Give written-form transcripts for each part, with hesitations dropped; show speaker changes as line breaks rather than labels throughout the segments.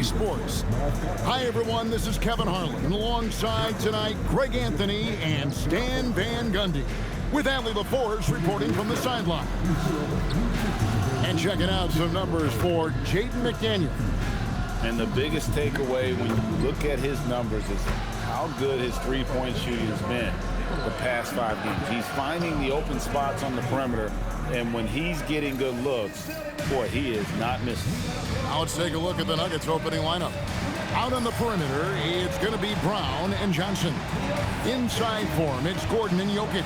Bally Sports. Hi, everyone. This is Kevin Harlan, and alongside tonight, Greg Anthony and Stan Van Gundy, with Allie LaForce reporting from the sideline. And checking out some numbers for Jaden McDaniel.
And the biggest takeaway when you look at his numbers is how good his three-point shooting has been the past 5 games. He's finding the open spots on the perimeter, and when he's getting good looks, boy, he is not missing.
Now let's take a look at the Nuggets opening lineup. Out on the perimeter, it's going to be Brown and Johnson. Inside for him, it's Gordon and Jokic.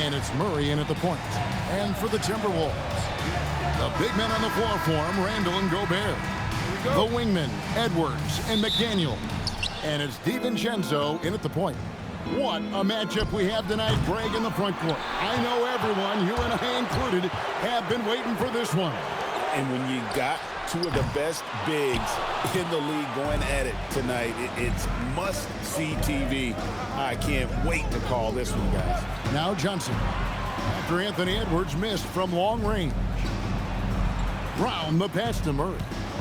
And it's Murray in at the point. And for the Timberwolves, the big men on the floor for him, Randall and Gobert. The wingmen, Edwards and McDaniel. And it's DiVincenzo in at the point. What a matchup we have tonight, Greg, in the front court. I know everyone, you and I included, have been waiting for this one.
And when you got two of the best bigs in the league going at it tonight, it's must-see TV. I can't wait to call this one, guys.
Now Johnson, after Anthony Edwards missed from long range. Brown the pass to Murray.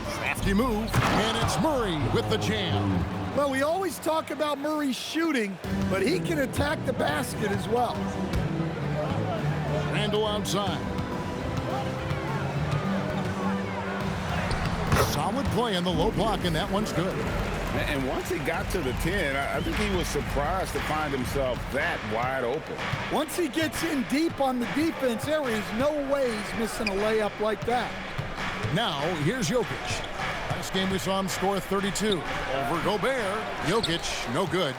Crafty move, and it's Murray with the jam.
Well, we always talk about Murray shooting, but he can attack the basket as well.
Randall outside. Solid play in the low block, and that one's good.
And once he got to the 10, I think he was surprised to find himself that wide open.
Once he gets in deep on the defense, there is no way he's missing a layup like that.
Now, here's Jokic. Last game we saw him score 32. Over Gobert. Jokic, no good.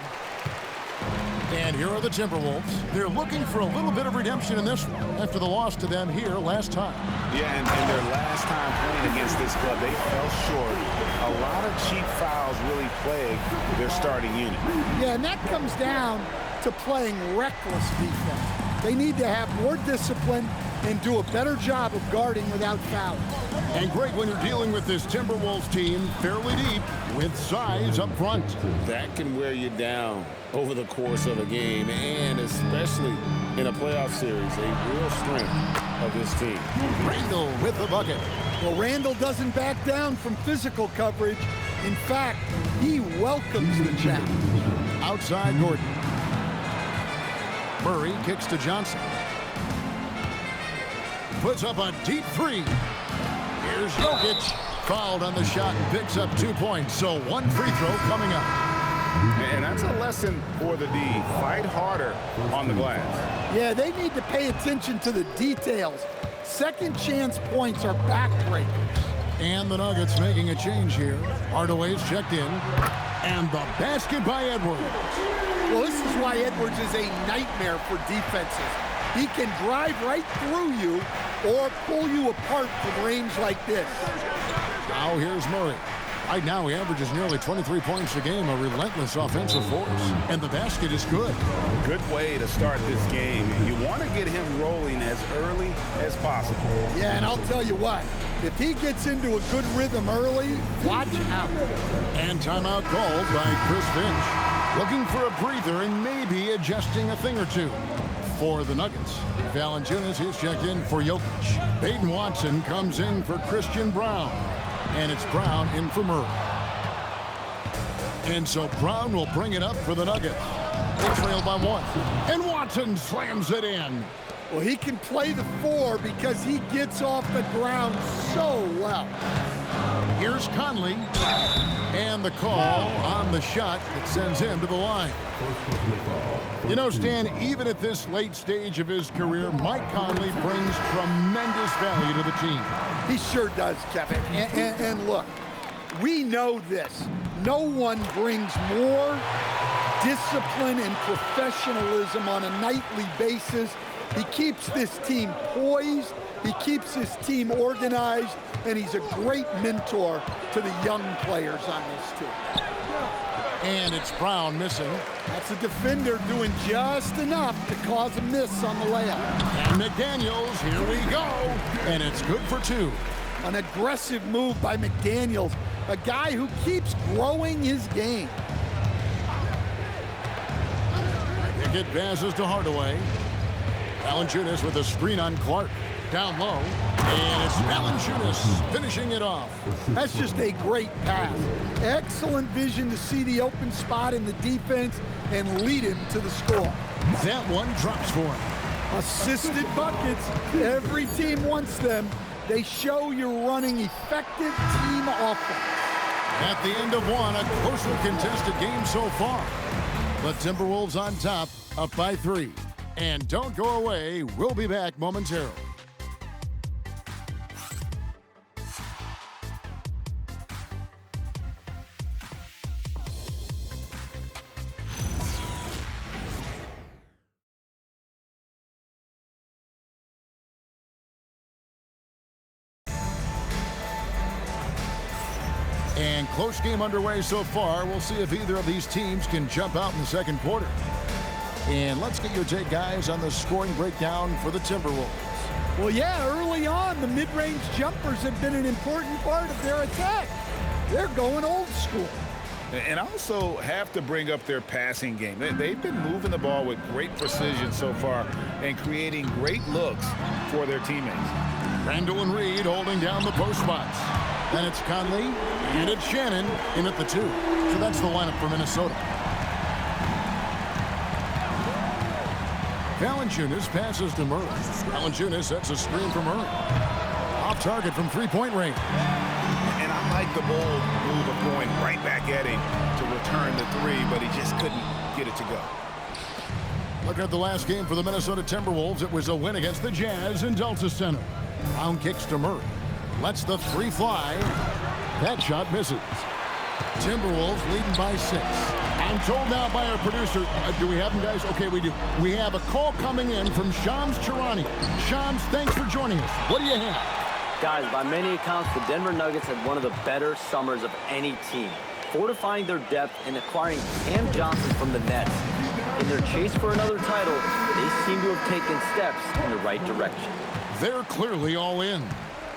And here are the Timberwolves. They're looking for a little bit of redemption in this one after the loss to them here last time.
Yeah, and their last time playing against this club, they fell short. A lot of cheap fouls really plague their starting unit.
Yeah, and that comes down to playing reckless defense. They need to have more discipline and do a better job of guarding without fouling.
And Greg, when you're dealing with this Timberwolves team fairly deep with size up front,
that can wear you down over the course of a game, and especially in a playoff series, a real strength of this team.
Randall with the bucket.
Well, Randall doesn't back down from physical coverage. In fact, he welcomes the challenge.
Outside Gordon. Murray kicks to Johnson. Puts up a deep three. Here's Jokic. Fouled on the shot and picks up 2 points. So one free throw coming up.
And that's a lesson for the D. Fight harder on the glass.
Yeah, they need to pay attention to the details. Second chance points are backbreakers.
And the Nuggets making a change here. Hardaway's checked in. And the basket by Edwards.
Well, this is why Edwards is a nightmare for defenses. He can drive right through you or pull you apart from range like this.
Now here's Murray. Right now he averages nearly 23 points a game, a relentless offensive force. And the basket is good.
Good way to start this game. You want to get him rolling as early as possible.
Yeah, and I'll tell you what, if he gets into a good rhythm early, watch out.
And timeout called by Chris Finch. Looking for a breather and maybe adjusting a thing or two. For the Nuggets, Valanciunas is checked in for Jokic. Peyton Watson comes in for Christian Brown. And it's Brown in for Murray. And so Brown will bring it up for the Nuggets. They trail by 1. And Watson slams it in.
Well, he can play the 4 because he gets off the ground so well.
Here's Conley. And the call on the shot that sends him to the line. You know, Stan, even at this late stage of his career, Mike Conley brings tremendous value to the team.
He sure does, Kevin. And look, we know this. No one brings more discipline and professionalism on a nightly basis. He keeps this team poised. He keeps his team organized. And he's a great mentor to the young players on this team.
And it's Brown missing.
That's a defender doing just enough to cause a miss on the layup.
And McDaniels, here we go. And it's good for 2.
An aggressive move by McDaniels, a guy who keeps growing his game.
Pickett passes to Hardaway. Valanciunas with a screen on Clark. down low. And it's Valanciunas finishing it off.
That's just a great pass. Excellent vision to see the open spot in the defense and lead him to the score.
That one drops for him.
Assisted buckets. Every team wants them. They show you're running effective team offense.
At the end of one, a closely contested game so far. The Timberwolves on top, up by 3. And don't go away. We'll be back momentarily. And close game underway so far. We'll see if either of these teams can jump out in the second quarter. And let's get your take, guys, on the scoring breakdown for the Timberwolves.
Well, yeah, early on, the mid-range jumpers have been an important part of their attack. They're going old school.
And also have to bring up their passing game. They've been moving the ball with great precision so far and creating great looks for their teammates.
Randall and Reed holding down the post spots. Then it's Conley, and it's Shannon in at the 2. So that's the lineup for Minnesota. Valanciunas passes to Murray. Valanciunas sets a screen for Murray. Off target from three-point range.
And I like the bold move of going right back at him to return the 3, but he just couldn't get it to go.
Looking at the last game for the Minnesota Timberwolves, it was a win against the Jazz in Delta Center. Brown kicks to Murray. Lets the 3 fly. That shot misses. Timberwolves leading by 6. I'm told now by our producer, do we have him, guys? Okay, we do. We have a call coming in from Shams Charania. Shams, thanks for joining us. What do you have?
Guys, by many accounts, the Denver Nuggets had one of the better summers of any team, fortifying their depth and acquiring Cam Johnson from the Nets. In their chase for another title, they seem to have taken steps in the right direction.
They're clearly all in.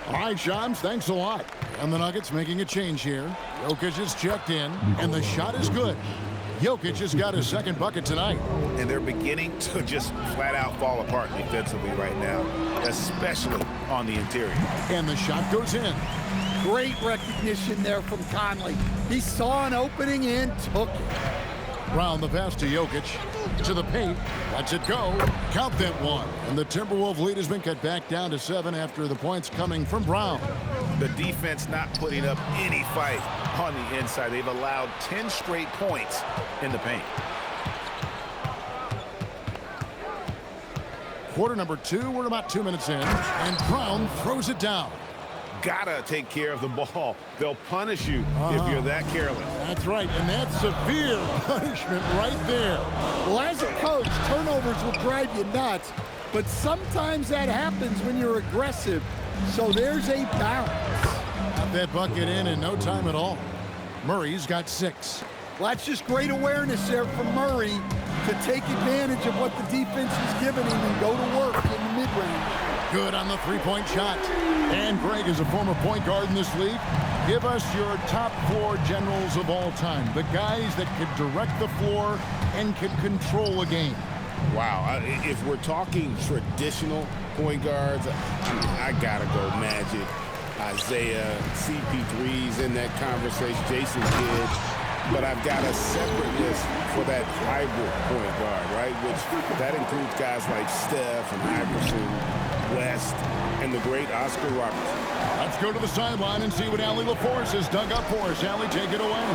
All right, Shams, thanks a lot. And the Nuggets making a change here. Jokic is checked in, and the shot is good. Jokic has got his second bucket tonight.
And they're beginning to just flat out fall apart defensively right now, especially on the interior.
And the shot goes in.
Great recognition there from Conley. He saw an opening and took it.
Brown the pass to Jokic. To the paint. Lets it go. Count that one. And the Timberwolves lead has been cut back down to 7 after the points coming from Brown.
The defense not putting up any fight on the inside. They've allowed 10 straight points in the paint.
Quarter number 2. We're about 2 minutes in. And Brown throws it down.
Gotta take care of the ball. They'll punish you if you're that careless.
That's right, and that's severe punishment right there.
Well, as a coach, turnovers will drive you nuts, but sometimes that happens when you're aggressive. So there's a balance.
Got that bucket in no time at all. Murray's got 6.
Well, that's just great awareness there from Murray to take advantage of what the defense is giving him and go to work in the mid-range.
Good on the three-point shot. And Greg is a former point guard in this league. Give us your top 4 generals of all time. The guys that could direct the floor and could control a game.
Wow. If we're talking traditional point guards, I gotta go Magic, Isaiah, CP3's in that conversation, Jason Kidd. But I've got a separate list for that hybrid point guard, right? Which that includes guys like Steph and Iverson, West, and the great Oscar Robertson.
Let's go to the sideline and see what Allie LaForce has dug up for us. Allie, take it away.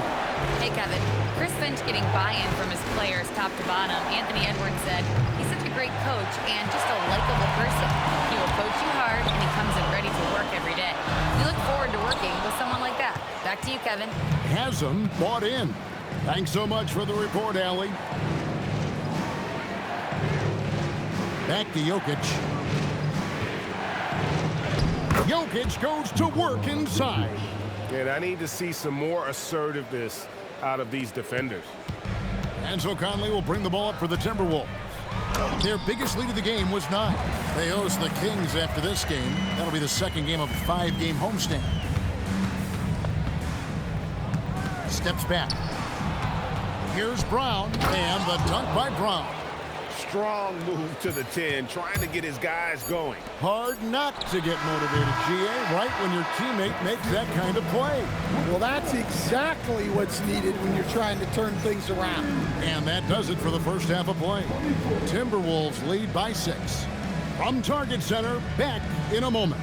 Hey, Kevin. Chris Finch getting buy-in from his players top to bottom. Anthony Edwards said, he's such a great coach and just a likable person. He will coach you hard, and he comes in ready to work every day. We look forward to working with someone like that. Back to you, Kevin.
Hasn't bought in. Thanks so much for the report, Allie. Back to Jokic. Jokic goes to work inside.
And I need to see some more assertiveness out of these defenders.
And so Conley will bring the ball up for the Timberwolves. Their biggest lead of the game was 9. They host the Kings after this game. That'll be the second game of a 5-game homestand. Steps back. Here's Brown, and the dunk by Brown.
Strong move to the 10, trying to get his guys going.
Hard not to get motivated, GA, right when your teammate makes that kind of play.
Well, that's exactly what's needed when you're trying to turn things around.
And that does it for the first half of play. Timberwolves lead by 6. From Target Center, back in a moment.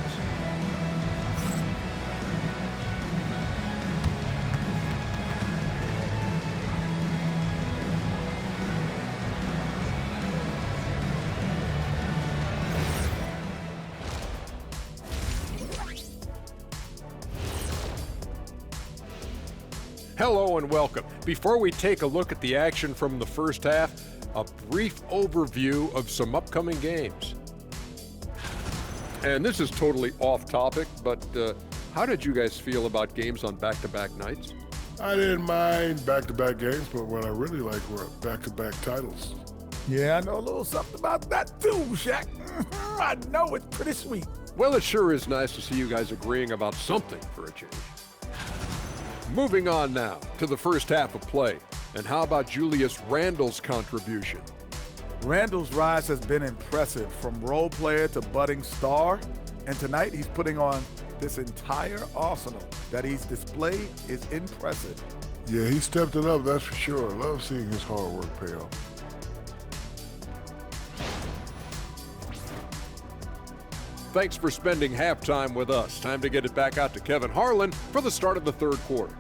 Hello and welcome. Before we take a look at the action from the first half, a brief overview of some upcoming games. And this is totally off topic, but how did you guys feel about games on back-to-back nights?
I didn't mind back-to-back games, but what I really liked were back-to-back titles.
Yeah, I know a little something about that too, Shaq. I know it's pretty sweet.
Well, it sure is nice to see you guys agreeing about something for a change. Moving on now to the first half of play. And how about Julius Randle's contribution?
Randle's rise has been impressive, from role player to budding star. And tonight he's putting on this entire arsenal that he's displayed is impressive.
Yeah, he stepped it up, that's for sure. I love seeing his hard work pay off.
Thanks for spending halftime with us. Time to get it back out to Kevin Harlan for the start of the third quarter.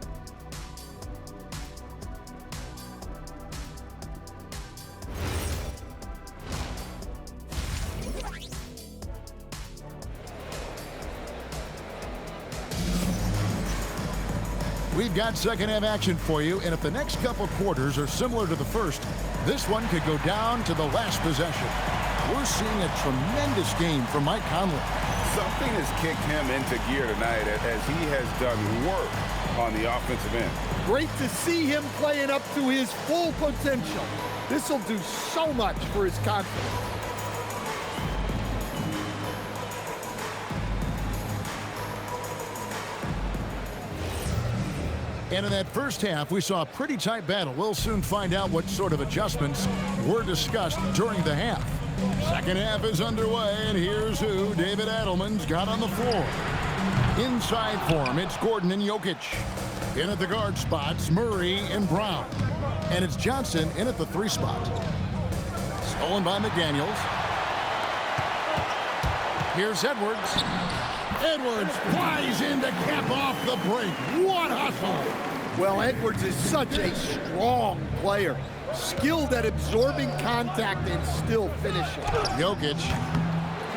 We've got second half action for you, and if the next couple quarters are similar to the first, this one could go down to the last possession. We're seeing a tremendous game from Mike Conley.
Something has kicked him into gear tonight as he has done work on the offensive end.
Great to see him playing up to his full potential. This will do so much for his confidence.
And in that first half, we saw a pretty tight battle. We'll soon find out what sort of adjustments were discussed during the half. Second half is underway, and here's who David Adelman's got on the floor. Inside for him, it's Gordon and Jokic. In at the guard spots, Murray and Brown. And it's Johnson in at the 3 spot. Stolen by McDaniels. Here's Edwards. Edwards flies in to cap off the break. What hustle!
Well, Edwards is such a strong player. Skilled at absorbing contact and still finishing.
Jokic,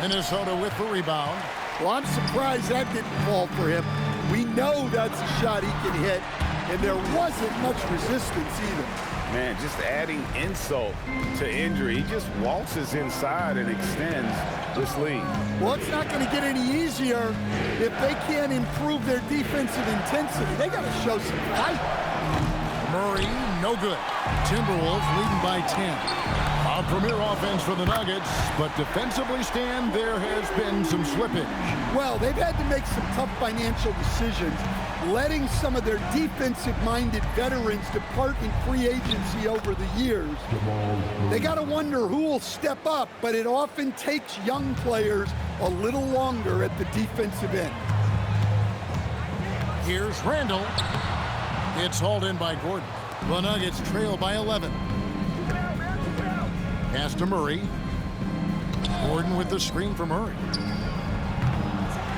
Minnesota with the rebound.
Well, I'm surprised that didn't fall for him. We know that's a shot he can hit, and there wasn't much resistance either.
Man, just adding insult to injury. He just waltzes inside and extends this lead.
Well, it's not going to get any easier if they can't improve their defensive intensity. They got to show some fight.
Murray, no good. Timberwolves leading by 10. A premier offense for the Nuggets, but defensively, Stan, there has been some slippage.
Well, they've had to make some tough financial decisions, letting some of their defensive-minded veterans depart in free agency over the years. They got to wonder who will step up, but it often takes young players a little longer at the defensive end.
Here's Randle. It's hauled in by Gordon. The Nuggets trail by 11. Pass to Murray. Gordon with the screen for Murray.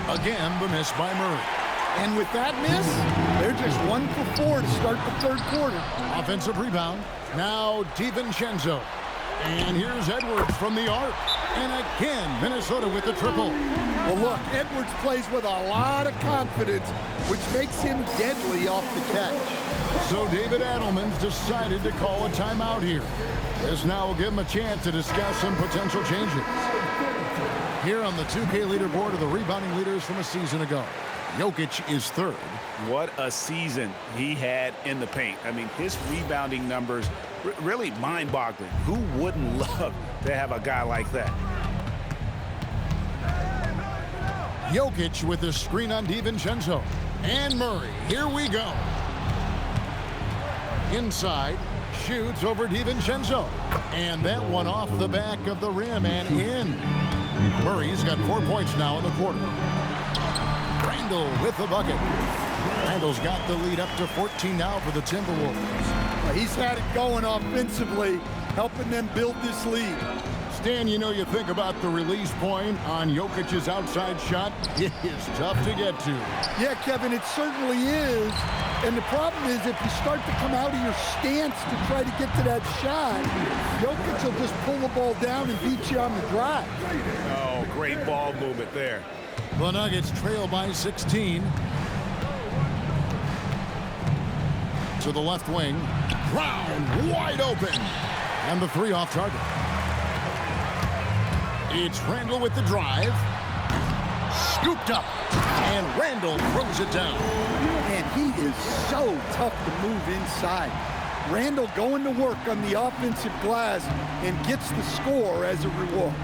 Again, the miss by Murray.
And with that miss, they're just 1 for 4 to start the third quarter.
Offensive rebound. Now DiVincenzo. And here's Edwards from the arc. And again, Minnesota with the triple.
Well, look, Edwards plays with a lot of confidence, which makes him deadly off the catch.
So David Adelman's decided to call a timeout here. This now will give him a chance to discuss some potential changes. Here on the 2K leaderboard are the rebounding leaders from a season ago. Jokic is third.
What a season he had in the paint. I mean, his rebounding numbers, really mind-boggling. Who wouldn't love to have a guy like that?
Jokic with the screen on DiVincenzo. And Murray, here we go. Inside, shoots over DiVincenzo. And that one off the back of the rim and in. Murray's got 4 points now in the quarter. Randall with the bucket. Randall's got the lead up to 14 now for the Timberwolves.
Well, he's had it going offensively, helping them build this lead.
Stan, you know, you think about the release point on Jokic's outside shot. It is tough to get to.
Yeah, Kevin, it certainly is. And the problem is if you start to come out of your stance to try to get to that shot, Jokic will just pull the ball down and beat you on the drive.
Oh, great ball movement there.
The Nuggets trail by 16. To the left wing. Brown wide open. And the three off target. It's Randall with the drive. Scooped up. And Randall throws it down.
Man, he is so tough to move inside. Randall going to work on the offensive glass and gets the score as a reward.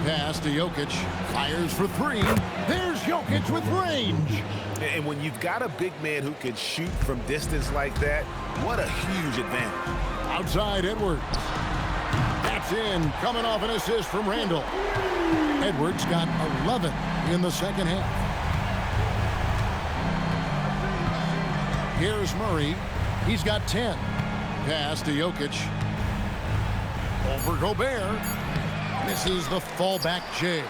Pass to Jokic. Fires for three. There's Jokic with range.
And when you've got a big man who can shoot from distance like that, what a huge advantage.
Outside Edwards. That's in. Coming off an assist from Randall. Edwards got 11 in the second half. Here's Murray. He's got 10. Pass to Jokic. Over Gobert. Misses the fallback J.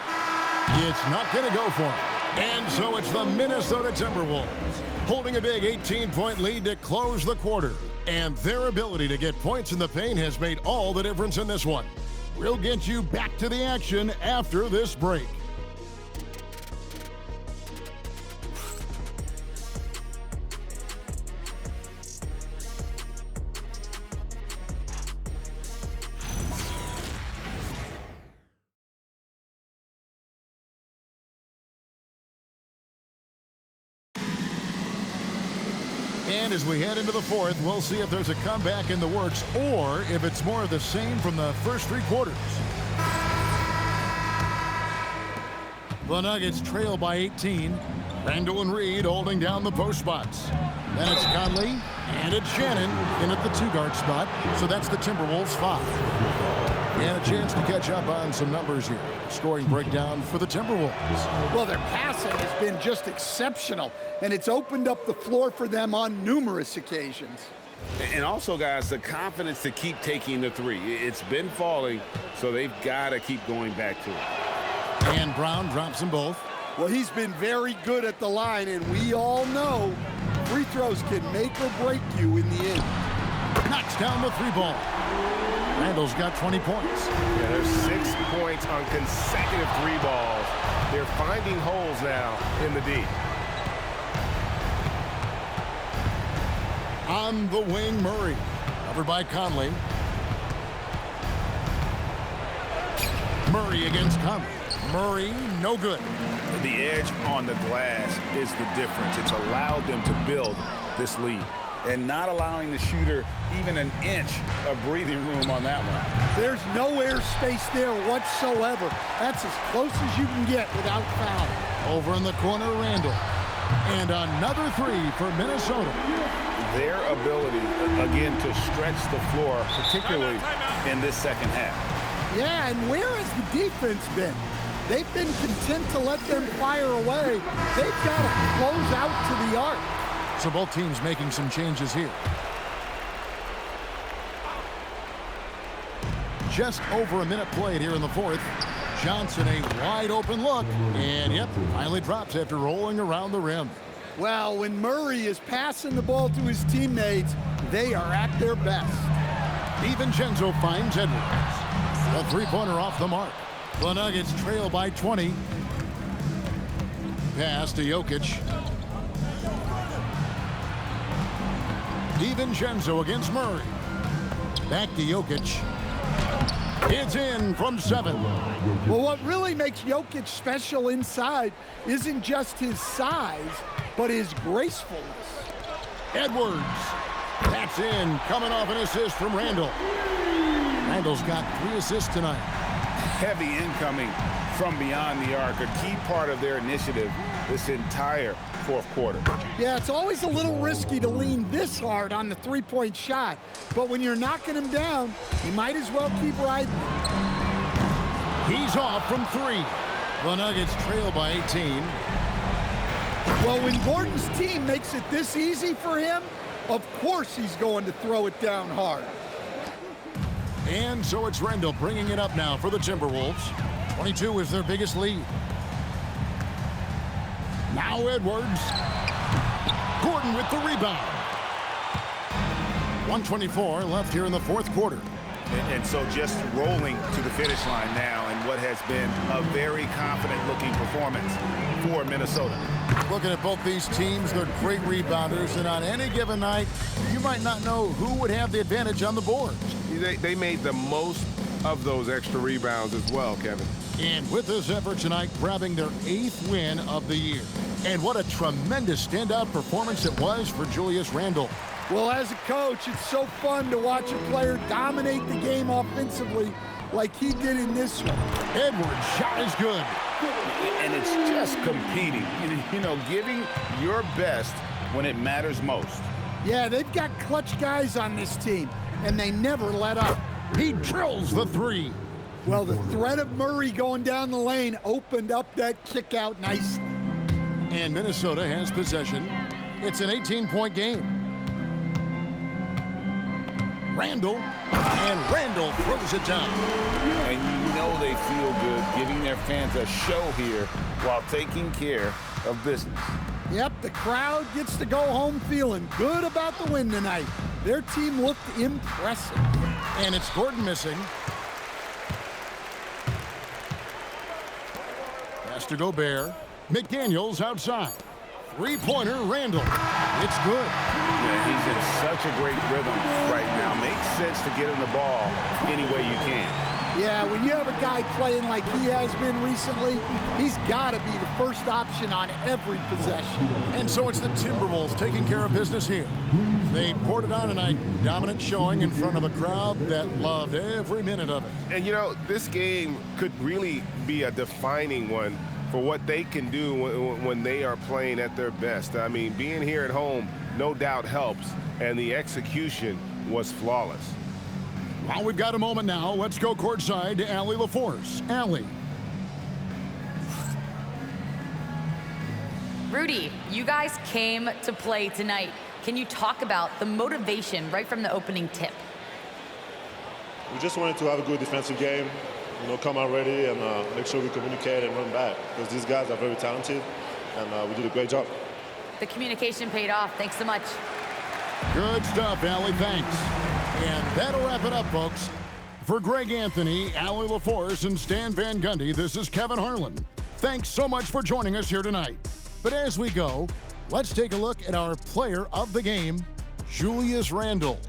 It's not going to go for him. And so it's the Minnesota Timberwolves holding a big 18-point lead to close the quarter. And their ability to get points in the paint has made all the difference in this one. We'll get you back to the action after this break. And as we head into the fourth, we'll see if there's a comeback in the works or if it's more of the same from the first three quarters. The Nuggets trail by 18. Randall and Reed holding down the post spots. Then it's Conley, and it's Shannon in at the two-guard spot. So that's the Timberwolves 5. And a chance to catch up on some numbers here. Scoring breakdown for the Timberwolves.
Well, their passing has been just exceptional, and it's opened up the floor for them on numerous occasions.
And also, guys, the confidence to keep taking the three. It's been falling, so they've got to keep going back to it.
And Brown drops them both.
Well, he's been very good at the line, and we all know free throws can make or break you in the end.
Knocks down the three ball. Randall's got 20 points.
Yeah, there's 6 points on consecutive three balls. They're finding holes now in the D.
On the wing, Murray. Covered by Conley. Murray against Conley. Murray, no good.
The edge on the glass is the difference. It's allowed them to build this lead.
And not allowing the shooter even an inch of breathing room on that one.
There's no air space there whatsoever. That's as close as you can get without foul.
Over in the corner, Randall. And another three for Minnesota.
Their ability, again, to stretch the floor, particularly in this second half.
Yeah, and where has the defense been? They've been content to let them fire away. They've got to close out to the arc.
So both teams making some changes here. Just over a minute played here in the fourth. Johnson, a wide open look. And yep, finally drops after rolling around the rim.
Well, when Murray is passing the ball to his teammates, they are at their best.
DiVincenzo finds Edwards. A three-pointer off the mark. The Nuggets trail by 20. Pass to Jokic. DiVincenzo against Murray. Back to Jokic. It's in from 7.
Well, what really makes Jokic special inside isn't just his size, but his gracefulness.
Edwards. That's in. Coming off an assist from Randall. Randall's got 3 assists tonight.
Heavy incoming from beyond the arc, a key part of their initiative this entire fourth quarter.
Yeah, it's always a little risky to lean this hard on the three-point shot, but when you're knocking him down, you might as well keep riding.
He's off from three. The Nuggets trail by 18.
Well, when Gordon's team makes it this easy for him, of course he's going to throw it down hard.
And so it's Randall bringing it up now for the Timberwolves. 22 is their biggest lead. Now Edwards. Gordon with the rebound. 1:24 left here in the fourth quarter.
And so just rolling to the finish line now in what has been a very confident-looking performance for Minnesota.
Looking at both these teams, they're great rebounders, and on any given night, you might not know who would have the advantage on the boards.
They made the most of those extra rebounds as well, Kevin.
And with this effort tonight, grabbing their 8th win of the year. And what a tremendous standout performance it was for Julius Randle.
Well, as a coach, it's so fun to watch a player dominate the game offensively like he did in this one.
Edwards' shot is good.
And it's just competing, you know, giving your best when it matters most.
Yeah, they've got clutch guys on this team, and they never let up.
He drills the three.
Well, the threat of Murray going down the lane opened up that kick out nicely.
And Minnesota has possession. It's an 18-point game. Randall, and Randall throws it down.
And you know they feel good giving their fans a show here while taking care of business.
Yep, the crowd gets to go home feeling good about the win tonight. Their team looked impressive.
And it's Gordon missing. Pass to Gobert. McDaniels outside. Three-pointer, Randall. It's good.
Yeah, he's in such a great rhythm right now. Makes sense to get him the ball any way you can.
Yeah, when you have a guy playing like he has been recently, he's got to be the first option on every possession.
And so it's the Timberwolves taking care of business here. They poured it on tonight. Dominant showing in front of a crowd that loved every minute of it.
And, you know, this game could really be a defining one for what they can do when they are playing at their best. I mean, being here at home no doubt helps, and the execution was flawless.
Well, we've got a moment now. Let's go courtside to Allie LaForce. Allie.
Rudy, you guys came to play tonight. Can you talk about the motivation right from the opening tip?
We just wanted to have a good defensive game, you know, come out ready and make sure we communicate and run back, because these guys are very talented, and we did a great job.
The communication paid off. Thanks so much.
Good stuff, Allie. Thanks. And that'll wrap it up, folks. For Greg Anthony, Allie LaForce, and Stan Van Gundy, this is Kevin Harlan. Thanks so much for joining us here tonight. But as we go, let's take a look at our player of the game, Julius Randle.